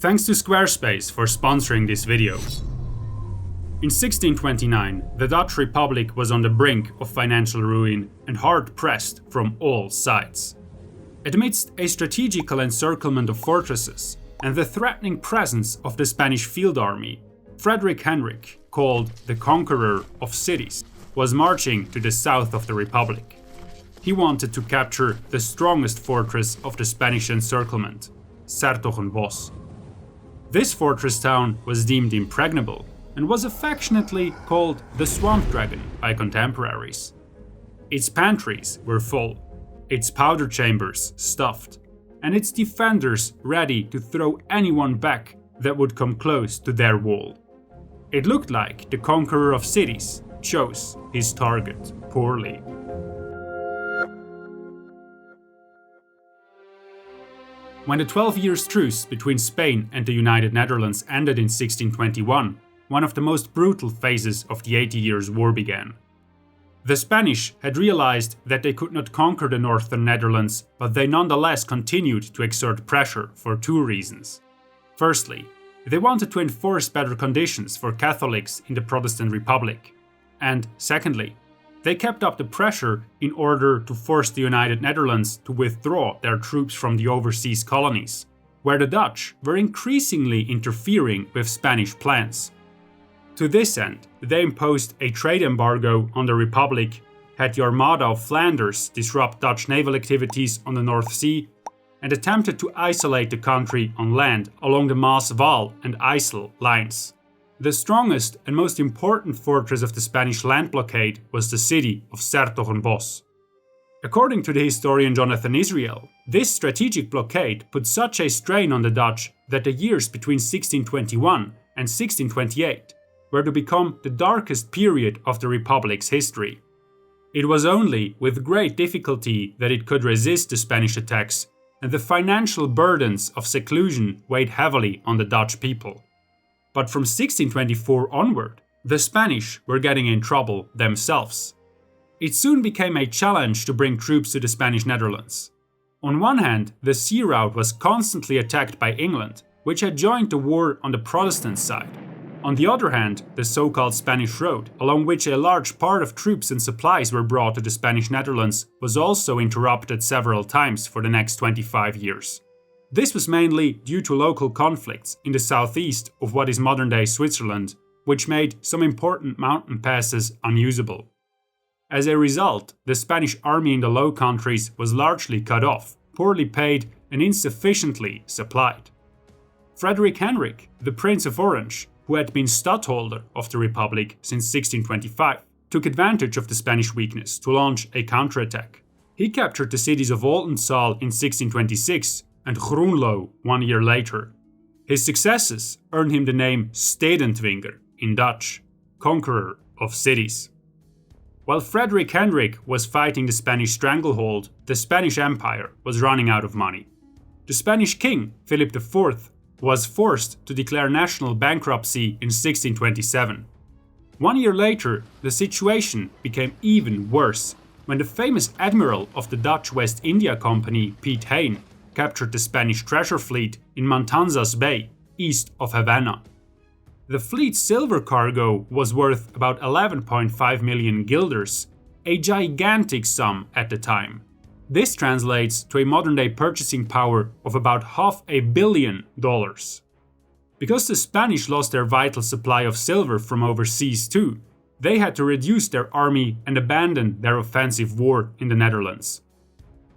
Thanks to Squarespace for sponsoring this video. In 1629, the Dutch Republic was on the brink of financial ruin and hard-pressed from all sides. Amidst a strategical encirclement of fortresses and the threatening presence of the Spanish field army, Frederik Hendrik, called the Conqueror of Cities, was marching to the south of the Republic. He wanted to capture the strongest fortress of the Spanish encirclement, s-Hertogenbosch. This fortress town was deemed impregnable and was affectionately called the Swamp Dragon by contemporaries. Its pantries were full, its powder chambers stuffed, and its defenders ready to throw anyone back that would come close to their wall. It looked like the Conqueror of Cities chose his target poorly. When the 12 years truce between Spain and the United Netherlands ended in 1621, one of the most brutal phases of the 80 Years' War began. The Spanish had realized that they could not conquer the northern Netherlands, but they nonetheless continued to exert pressure for two reasons. Firstly, they wanted to enforce better conditions for Catholics in the Protestant Republic. And secondly, they kept up the pressure in order to force the United Netherlands to withdraw their troops from the overseas colonies, where the Dutch were increasingly interfering with Spanish plans. To this end, they imposed a trade embargo on the Republic, had the Armada of Flanders disrupt Dutch naval activities on the North Sea, and attempted to isolate the country on land along the Maas-Waal and IJssel lines. The strongest and most important fortress of the Spanish land blockade was the city of s-Hertogenbosch. According to the historian Jonathan Israel, this strategic blockade put such a strain on the Dutch that the years between 1621 and 1628 were to become the darkest period of the Republic's history. It was only with great difficulty that it could resist the Spanish attacks, and the financial burdens of seclusion weighed heavily on the Dutch people. But from 1624 onward, the Spanish were getting in trouble themselves. It soon became a challenge to bring troops to the Spanish Netherlands. On one hand, the sea route was constantly attacked by England, which had joined the war on the Protestant side. On the other hand, the so-called Spanish Road, along which a large part of troops and supplies were brought to the Spanish Netherlands, was also interrupted several times for the next 25 years. This was mainly due to local conflicts in the southeast of what is modern-day Switzerland, which made some important mountain passes unusable. As a result, the Spanish army in the Low Countries was largely cut off, poorly paid, and insufficiently supplied. Frederik Hendrik, the Prince of Orange, who had been stadtholder of the Republic since 1625, took advantage of the Spanish weakness to launch a counterattack. He captured the cities of Oldenzaal in 1626 and Groenlo 1 year later. His successes earned him the name Stedentwinger, in Dutch, Conqueror of Cities. While Frederik Hendrik was fighting the Spanish Stranglehold, the Spanish Empire was running out of money. The Spanish king, Philip IV, was forced to declare national bankruptcy in 1627. 1 year later, the situation became even worse when the famous admiral of the Dutch West India Company, Piet Hein, captured the Spanish treasure fleet in Matanzas Bay, east of Havana. The fleet's silver cargo was worth about 11.5 million guilders, a gigantic sum at the time. This translates to a modern-day purchasing power of about $500 million. Because the Spanish lost their vital supply of silver from overseas too, they had to reduce their army and abandon their offensive war in the Netherlands.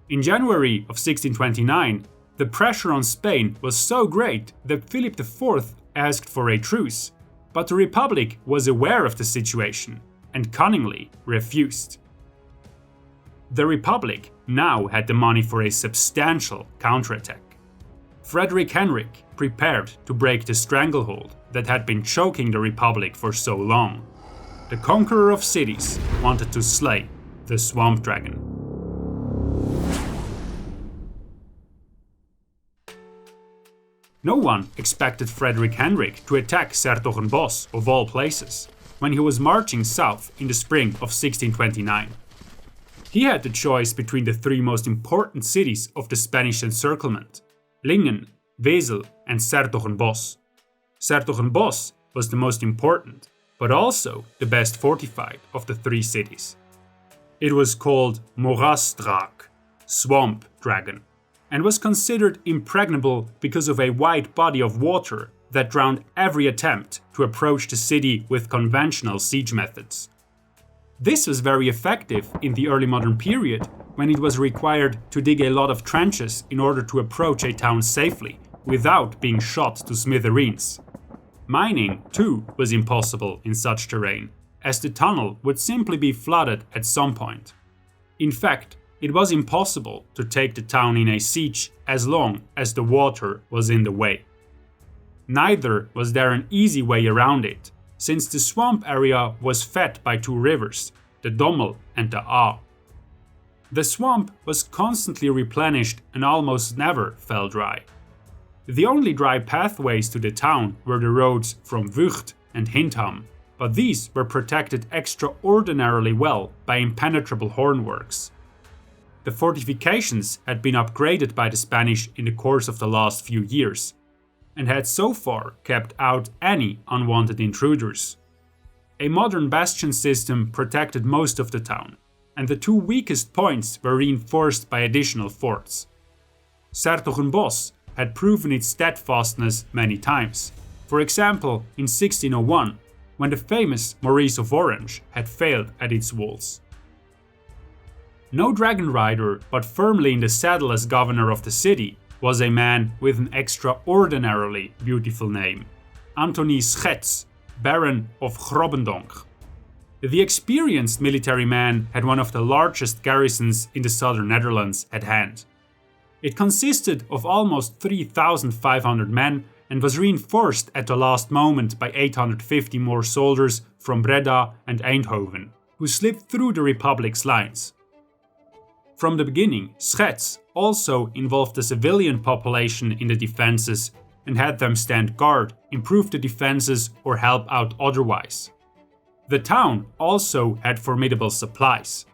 In January of 1629, the pressure on Spain was so great that Philip IV asked for a truce, but the Republic was aware of the situation and cunningly refused. The Republic now had the money for a substantial counterattack. Frederik Hendrik prepared to break the stranglehold that had been choking the Republic for so long. The Conqueror of Cities wanted to slay the Swamp Dragon. No one expected Frederik Hendrik to attack s-Hertogenbosch of all places, when he was marching south in the spring of 1629. He had the choice between the three most important cities of the Spanish encirclement: Lingen, Wesel, and s-Hertogenbosch. s-Hertogenbosch was the most important, but also the best fortified of the three cities. It was called Moerasdraak, swamp dragon, and was considered impregnable because of a wide body of water that drowned every attempt to approach the city with conventional siege methods. This was very effective in the early modern period, when it was required to dig a lot of trenches in order to approach a town safely, without being shot to smithereens. Mining, too, was impossible in such terrain, as the tunnel would simply be flooded at some point. In fact, it was impossible to take the town in a siege as long as the water was in the way. Neither was there an easy way around it, since the swamp area was fed by two rivers, the Dommel and the Aa. The swamp was constantly replenished and almost never fell dry. The only dry pathways to the town were the roads from Vught and Hindham, but these were protected extraordinarily well by impenetrable hornworks. The fortifications had been upgraded by the Spanish in the course of the last few years, and had so far kept out any unwanted intruders. A modern bastion system protected most of the town, and the two weakest points were reinforced by additional forts. s-Hertogenbosch had proven its steadfastness many times, for example in 1601, when the famous Maurice of Orange had failed at its walls. No dragon rider, but firmly in the saddle as governor of the city, was a man with an extraordinarily beautiful name, Anthony Schets, Baron of Grobbendonk. The experienced military man had one of the largest garrisons in the southern Netherlands at hand. It consisted of almost 3,500 men and was reinforced at the last moment by 850 more soldiers from Breda and Eindhoven, who slipped through the Republic's lines. From the beginning, Schets also involved the civilian population in the defenses and had them stand guard, improve the defenses, or help out otherwise. The town also had formidable supplies.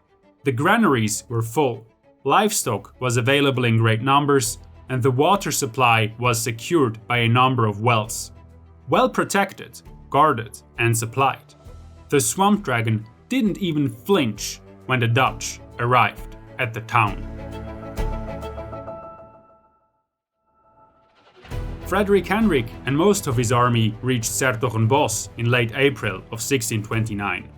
The granaries were full, livestock was available in great numbers, and the water supply was secured by a number of wells. Well protected, guarded, and supplied. The swamp dragon didn't even flinch when the Dutch arrived at the town. Frederik Hendrik and most of his army reached s-Hertogenbosch in late April of 1629.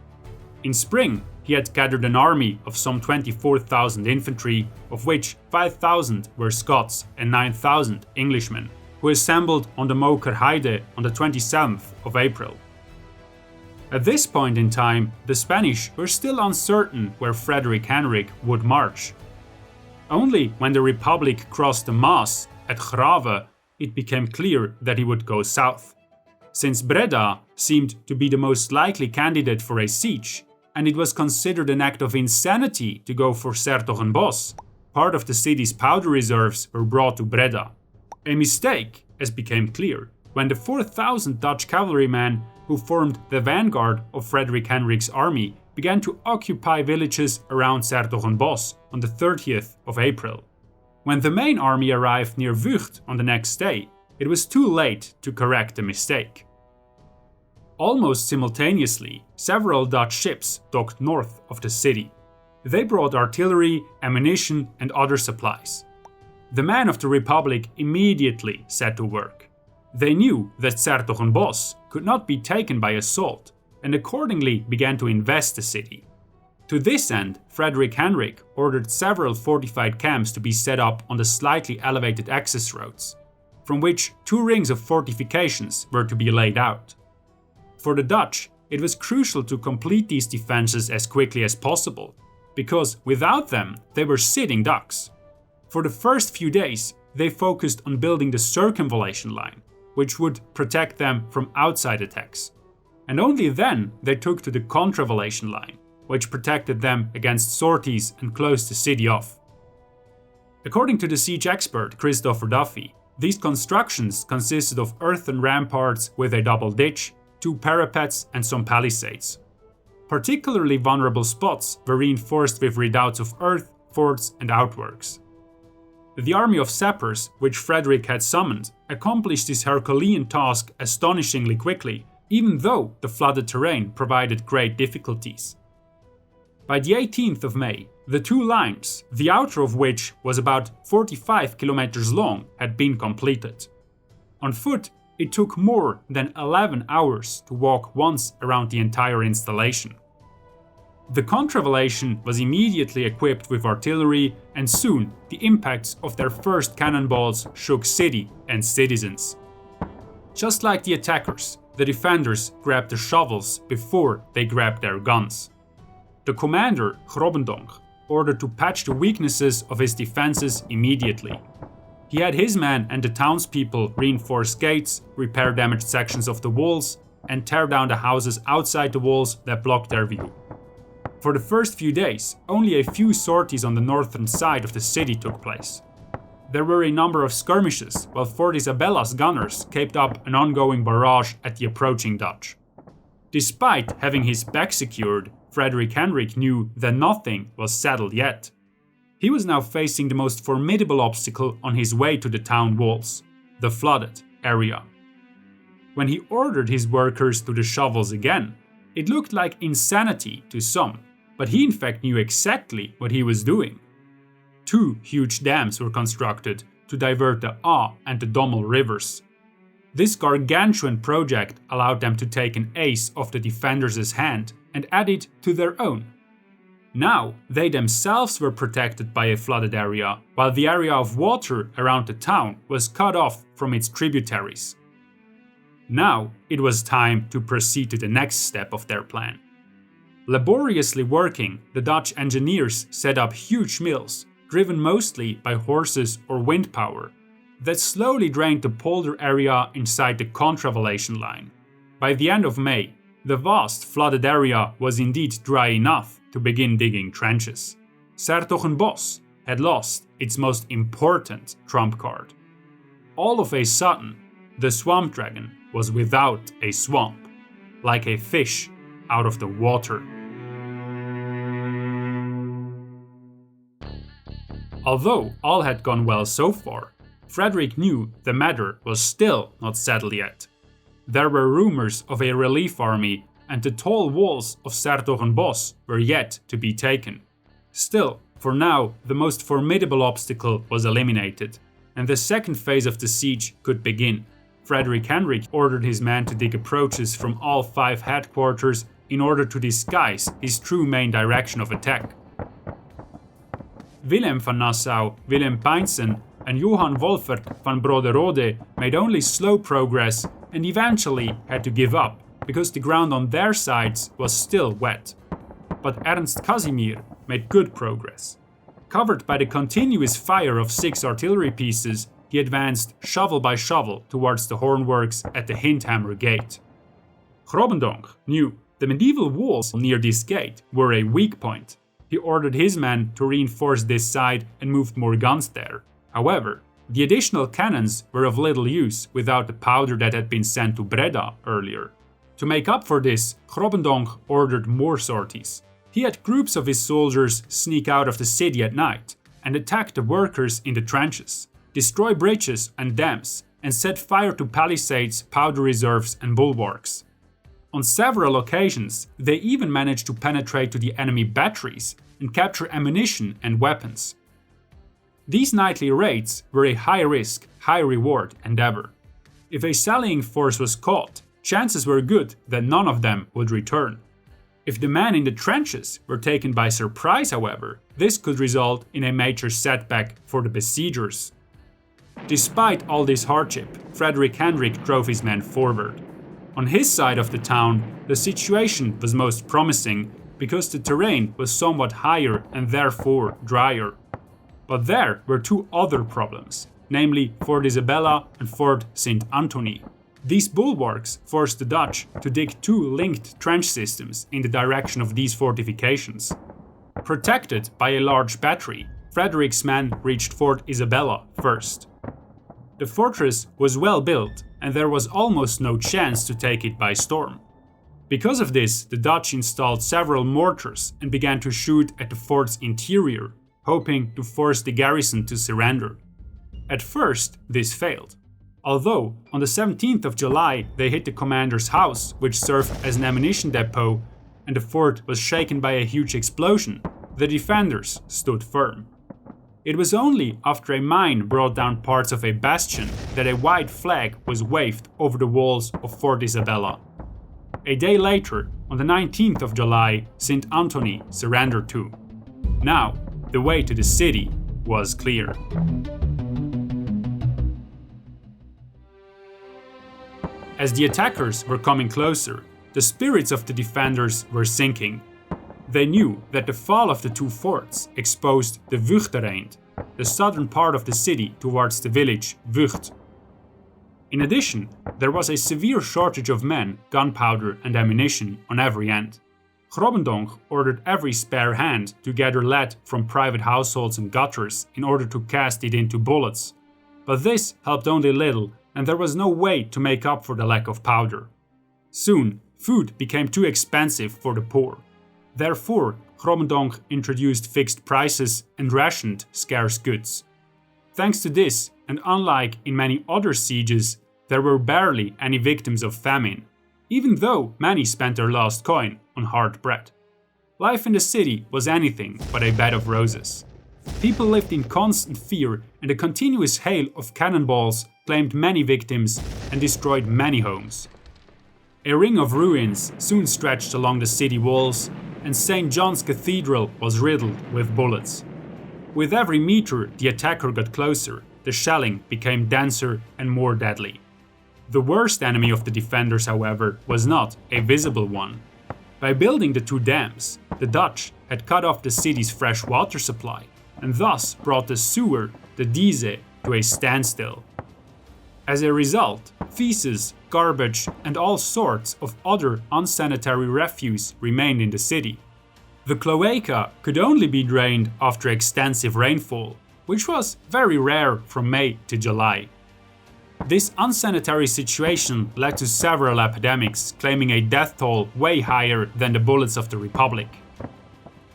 In spring, he had gathered an army of some 24,000 infantry, of which 5,000 were Scots and 9,000 Englishmen, who assembled on the Moker Heide on the 27th of April. At this point in time, the Spanish were still uncertain where Frederik Hendrik would march. Only when the Republic crossed the Maas at Grave, it became clear that he would go south. Since Breda seemed to be the most likely candidate for a siege, and it was considered an act of insanity to go for s-Hertogenbosch, part of the city's powder reserves were brought to Breda. A mistake, as became clear, when the 4,000 Dutch cavalrymen who formed the vanguard of Frederik Hendrik's army began to occupy villages around s-Hertogenbosch on the 30th of April. When the main army arrived near Vught on the next day, it was too late to correct the mistake. Almost simultaneously, several Dutch ships docked north of the city. They brought artillery, ammunition, and other supplies. The men of the Republic immediately set to work. They knew that s-Hertogenbosch could not be taken by assault, and accordingly began to invest the city. To this end, Frederik Hendrik ordered several fortified camps to be set up on the slightly elevated access roads, from which two rings of fortifications were to be laid out. For the Dutch, it was crucial to complete these defenses as quickly as possible, because without them, they were sitting ducks. For the first few days, they focused on building the circumvallation line, which would protect them from outside attacks. And only then they took to the contravallation line, which protected them against sorties and closed the city off. According to the siege expert Christopher Duffy, these constructions consisted of earthen ramparts with a double ditch, two parapets, and some palisades. Particularly vulnerable spots were reinforced with redoubts of earth, forts, and outworks. The army of sappers, which Frederik had summoned, accomplished this Herculean task astonishingly quickly, even though the flooded terrain provided great difficulties. By the 18th of May, the two lines, the outer of which was about 45 kilometers long, had been completed. On foot, it took more than 11 hours to walk once around the entire installation. The contravallation was immediately equipped with artillery, and soon the impacts of their first cannonballs shook city and citizens. Just like the attackers, the defenders grabbed the shovels before they grabbed their guns. The commander, Grobbendonk, ordered to patch the weaknesses of his defenses immediately. He had his men and the townspeople reinforce gates, repair damaged sections of the walls, and tear down the houses outside the walls that blocked their view. For the first few days, only a few sorties on the northern side of the city took place. There were a number of skirmishes, while Fort Isabella's gunners kept up an ongoing barrage at the approaching Dutch. Despite having his back secured, Frederik Hendrik knew that nothing was settled yet. He was now facing the most formidable obstacle on his way to the town walls, the flooded area. When he ordered his workers to the shovels again, it looked like insanity to some, but he in fact knew exactly what he was doing. 2 huge dams were constructed to divert the Aa and the Dommel rivers. This gargantuan project allowed them to take an ace off the defenders' hand and add it to their own. Now, they themselves were protected by a flooded area, while the area of water around the town was cut off from its tributaries. Now, it was time to proceed to the next step of their plan. Laboriously working, the Dutch engineers set up huge mills, driven mostly by horses or wind power, that slowly drained the polder area inside the contravallation line. By the end of May, the vast flooded area was indeed dry enough to begin digging trenches. S-Hertogenbosch had lost its most important trump card. All of a sudden, the swamp dragon was without a swamp, like a fish out of the water. Although all had gone well so far, Frederik knew the matter was still not settled yet. There were rumors of a relief army, and the tall walls of S-Hertogenbosch were yet to be taken. Still, for now, the most formidable obstacle was eliminated, and the second phase of the siege could begin. Frederik Hendrik ordered his men to dig approaches from all 5 headquarters in order to disguise his true main direction of attack. Willem van Nassau, Willem Pijnsen, and Johan Wolfert van Broderode made only slow progress and eventually had to give up because the ground on their sides was still wet. But Ernst Casimir made good progress. Covered by the continuous fire of 6 artillery pieces, he advanced shovel by shovel towards the hornworks at the Hindhammer Gate. Grobbendonk knew the medieval walls near this gate were a weak point. He ordered his men to reinforce this side and moved more guns there. However, the additional cannons were of little use without the powder that had been sent to Breda earlier. To make up for this, Grobbendonk ordered more sorties. He had groups of his soldiers sneak out of the city at night and attack the workers in the trenches, destroy bridges and dams, and set fire to palisades, powder reserves, and bulwarks. On several occasions, they even managed to penetrate to the enemy batteries and capture ammunition and weapons. These nightly raids were a high-risk, high-reward endeavor. If a sallying force was caught, chances were good that none of them would return. If the men in the trenches were taken by surprise, however, this could result in a major setback for the besiegers. Despite all this hardship, Frederik Hendrik drove his men forward. On his side of the town, the situation was most promising because the terrain was somewhat higher and therefore drier. But there were 2 other problems, namely Fort Isabella and Fort St. Anthony. These bulwarks forced the Dutch to dig 2 linked trench systems in the direction of these fortifications. Protected by a large battery, Frederik's men reached Fort Isabella first. The fortress was well built, and there was almost no chance to take it by storm. Because of this, the Dutch installed several mortars and began to shoot at the fort's interior, hoping to force the garrison to surrender. At first, this failed. Although, on the 17th of July, they hit the commander's house, which served as an ammunition depot, and the fort was shaken by a huge explosion, the defenders stood firm. It was only after a mine brought down parts of a bastion that a white flag was waved over the walls of Fort Isabella. A day later, on the 19th of July, St. Anthony surrendered too. Now, the way to the city was clear. As the attackers were coming closer, the spirits of the defenders were sinking. They knew that the fall of the two forts exposed the Vughterreind, the southern part of the city towards the village Vught. In addition, there was a severe shortage of men, gunpowder and ammunition on every end. Grobbendonck ordered every spare hand to gather lead from private households and gutters in order to cast it into bullets. But this helped only little, and there was no way to make up for the lack of powder. Soon, food became too expensive for the poor. Therefore, Grobbendonck introduced fixed prices and rationed scarce goods. Thanks to this, and unlike in many other sieges, there were barely any victims of famine, even though many spent their last coin on hard bread. Life in the city was anything but a bed of roses. People lived in constant fear, and a continuous hail of cannonballs claimed many victims and destroyed many homes. A ring of ruins soon stretched along the city walls, and St. John's Cathedral was riddled with bullets. With every meter the attacker got closer, the shelling became denser and more deadly. The worst enemy of the defenders, however, was not a visible one. By building the two dams, the Dutch had cut off the city's fresh water supply, and thus brought the sewer, the Dieze, to a standstill. As a result, feces, garbage, and all sorts of other unsanitary refuse remained in the city. The cloaca could only be drained after extensive rainfall, which was very rare from May to July. This unsanitary situation led to several epidemics, claiming a death toll way higher than the bullets of the Republic.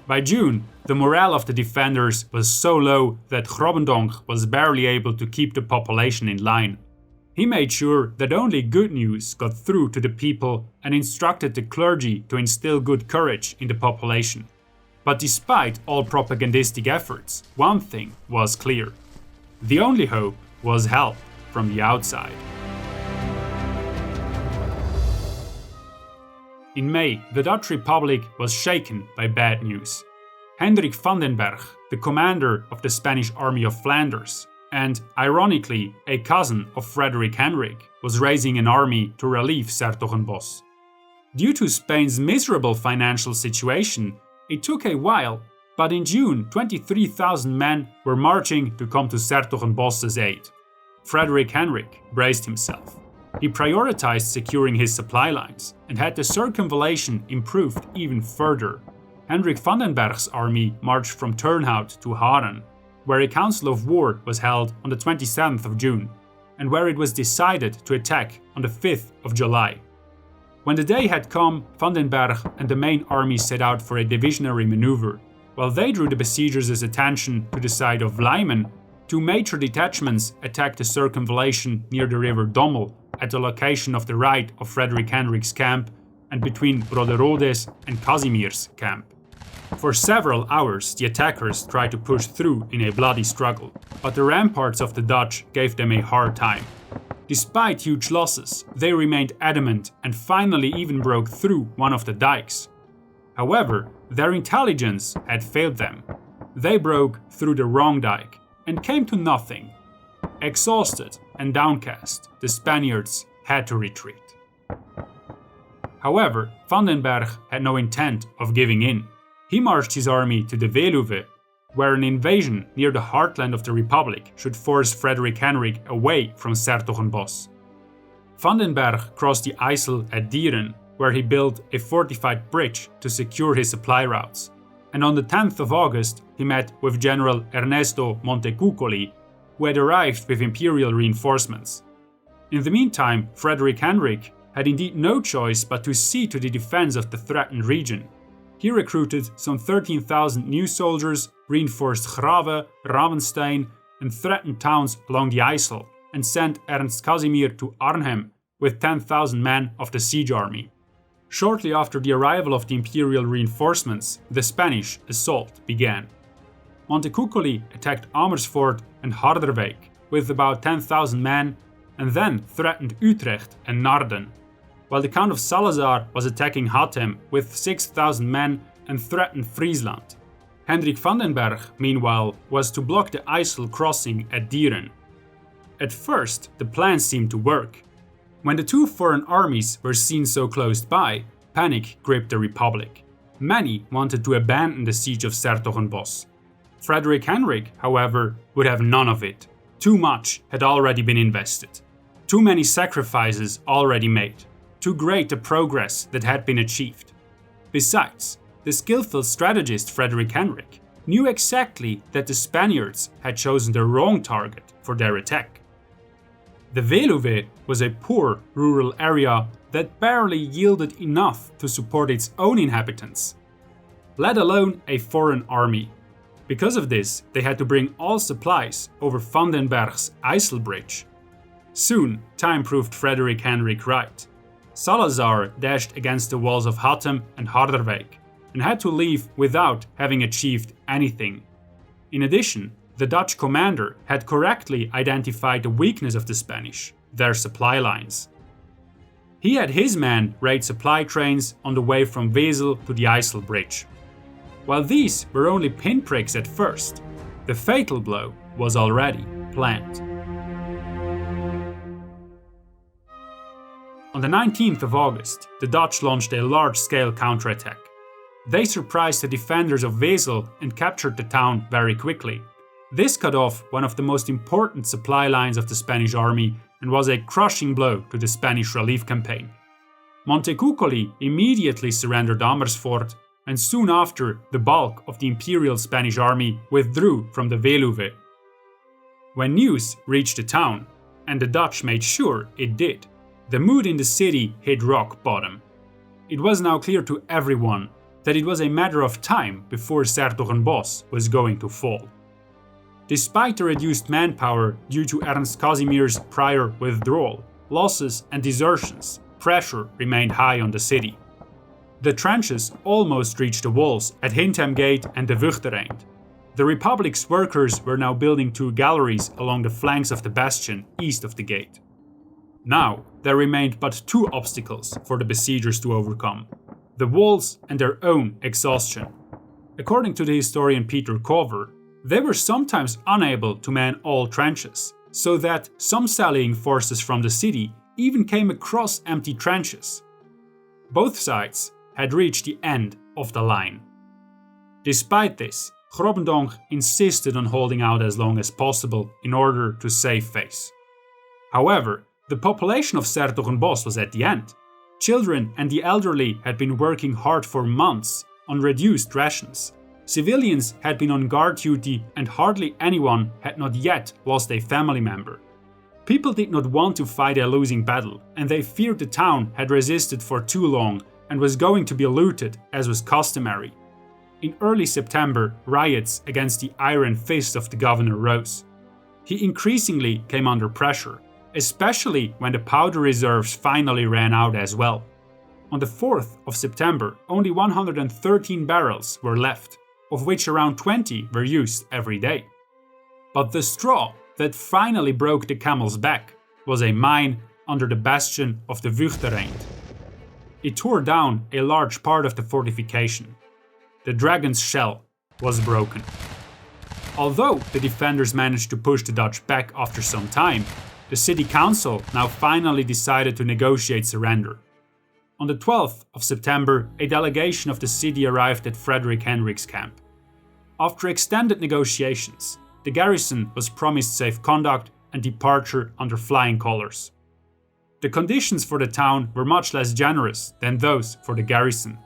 By June, the morale of the defenders was so low that Grobbendonck was barely able to keep the population in line. He made sure that only good news got through to the people and instructed the clergy to instill good courage in the population. But despite all propagandistic efforts, one thing was clear. The only hope was help from the outside. In May, the Dutch Republic was shaken by bad news. Hendrik van den Berg, the commander of the Spanish army of Flanders, and, ironically, a cousin of Frederik Hendrik, was raising an army to relieve s-Hertogenbosch. Due to Spain's miserable financial situation, it took a while, but in June 23,000 men were marching to come to s-Hertogenbosch's aid. Frederik Hendrik braced himself. He prioritized securing his supply lines and had the circumvallation improved even further. Hendrik van den Berg's army marched from Turnhout to Haarlem, where a council of war was held on the 27th of June, and where it was decided to attack on the 5th of July. When the day had come, van den Berg and the main army set out for a divisionary maneuver. While they drew the besiegers' attention to the side of Vlijmen, two major detachments attacked the circumvallation near the river Dommel at the location of the right of Frederik Hendrik's camp and between Broderodes and Casimir's camp. For several hours, the attackers tried to push through in a bloody struggle, but the ramparts of the Dutch gave them a hard time. Despite huge losses, they remained adamant and finally even broke through one of the dikes. However, their intelligence had failed them. They broke through the wrong dike and came to nothing. Exhausted and downcast, the Spaniards had to retreat. However, van den Berg had no intent of giving in. He marched his army to the Veluwe, where an invasion near the heartland of the Republic should force Frederik Hendrik away from s-Hertogenbosch. Van den Berg crossed the IJssel at Dieren, where he built a fortified bridge to secure his supply routes, and on the 10th of August he met with General Ernesto Montecuccoli, who had arrived with imperial reinforcements. In the meantime, Frederik Hendrik had indeed no choice but to see to the defense of the threatened region. He recruited some 13,000 new soldiers, reinforced Grave, Ravenstein, and threatened towns along the IJssel and sent Ernst Casimir to Arnhem with 10,000 men of the siege army. Shortly after the arrival of the imperial reinforcements, the Spanish assault began. Montecuccoli attacked Amersfoort and Harderwijk with about 10,000 men and then threatened Utrecht and Naarden, while the Count of Salazar was attacking Haarlem with 6,000 men and threatened Friesland. Hendrik van den Berg, meanwhile, was to block the IJssel crossing at Dieren. At first, the plan seemed to work. When the two foreign armies were seen so close by, panic gripped the Republic. Many wanted to abandon the siege of s-Hertogenbosch. Frederik Hendrik, however, would have none of it. Too much had already been invested. Too many sacrifices already made. Too great the progress that had been achieved. Besides, the skillful strategist Frederik Hendrik knew exactly that the Spaniards had chosen the wrong target for their attack. The Veluwe was a poor rural area that barely yielded enough to support its own inhabitants, let alone a foreign army. Because of this, they had to bring all supplies over Van den Berg's IJssel bridge. Soon, time proved Frederik Hendrik right. Salazar dashed against the walls of Haarlem and Harderwijk and had to leave without having achieved anything. In addition, the Dutch commander had correctly identified the weakness of the Spanish, their supply lines. He had his men raid supply trains on the way from Wesel to the IJssel bridge. While these were only pinpricks at first, the fatal blow was already planned. On the 19th of August, the Dutch launched a large-scale counterattack. They surprised the defenders of Wesel and captured the town very quickly. This cut off one of the most important supply lines of the Spanish army and was a crushing blow to the Spanish relief campaign. Montecuccoli immediately surrendered Amersfoort, and soon after, the bulk of the Imperial Spanish army withdrew from the Veluwe. When news reached the town, and the Dutch made sure it did, the mood in the city hit rock bottom. It was now clear to everyone that it was a matter of time before s-Hertogenbosch was going to fall. Despite the reduced manpower due to Ernst Casimir's prior withdrawal, losses and desertions, pressure remained high on the city. The trenches almost reached the walls at Hintem Gate and the Wuchtereind. The Republic's workers were now building two galleries along the flanks of the bastion east of the gate. Now, there remained but two obstacles for the besiegers to overcome: the walls and their own exhaustion. According to the historian Peter Cover, they were sometimes unable to man all trenches, so that some sallying forces from the city even came across empty trenches. Both sides had reached the end of the line. Despite this, Grobendonck insisted on holding out as long as possible in order to save face. However, the population of s-Hertogenbosch was at the end. Children and the elderly had been working hard for months on reduced rations. Civilians had been on guard duty and hardly anyone had not yet lost a family member. People did not want to fight a losing battle, and they feared the town had resisted for too long and was going to be looted as was customary. In early September, riots against the iron fist of the governor rose. He increasingly came under pressure, especially when the powder reserves finally ran out as well. On the 4th of September, only 113 barrels were left, of which around 20 were used every day. But the straw that finally broke the camel's back was a mine under the bastion of the Wuchtereind. It tore down a large part of the fortification. The dragon's shell was broken. Although the defenders managed to push the Dutch back after some time, the city council now finally decided to negotiate surrender. On the 12th of September, a delegation of the city arrived at Frederik Hendrik's camp. After extended negotiations, the garrison was promised safe conduct and departure under flying colors. The conditions for the town were much less generous than those for the garrison.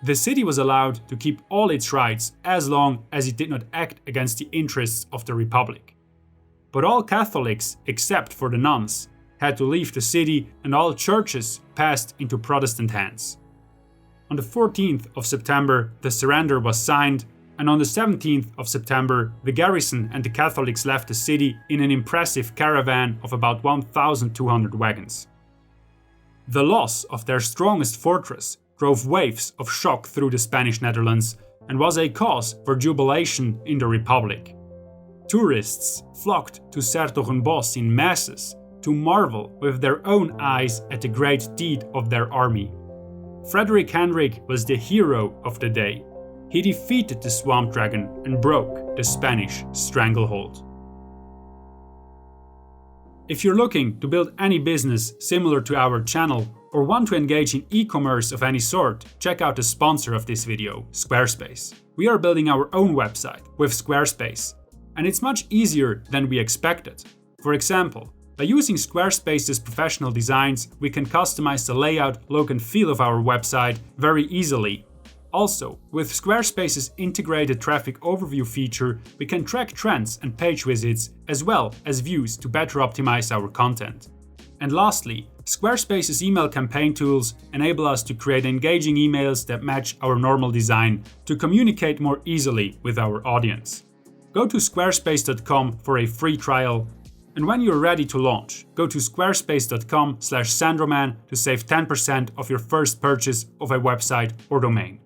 The city was allowed to keep all its rights as long as it did not act against the interests of the Republic. But all Catholics, except for the nuns, had to leave the city and all churches passed into Protestant hands. On the 14th of September, the surrender was signed and on the 17th of September, the garrison and the Catholics left the city in an impressive caravan of about 1,200 wagons. The loss of their strongest fortress drove waves of shock through the Spanish Netherlands and was a cause for jubilation in the Republic. Tourists flocked to s-Hertogenbosch in masses to marvel with their own eyes at the great deed of their army. Frederik Hendrik was the hero of the day. He defeated the swamp dragon and broke the Spanish stranglehold. If you're looking to build any business similar to our channel or want to engage in e-commerce of any sort, check out the sponsor of this video, Squarespace. We are building our own website with Squarespace, and it's much easier than we expected. For example, by using Squarespace's professional designs, we can customize the layout, look and feel of our website very easily. Also, with Squarespace's integrated traffic overview feature, we can track trends and page visits as well as views to better optimize our content. And lastly, Squarespace's email campaign tools enable us to create engaging emails that match our normal design to communicate more easily with our audience. Go to squarespace.com for a free trial, and when you're ready to launch, go to squarespace.com/SandRhoman to save 10% of your first purchase of a website or domain.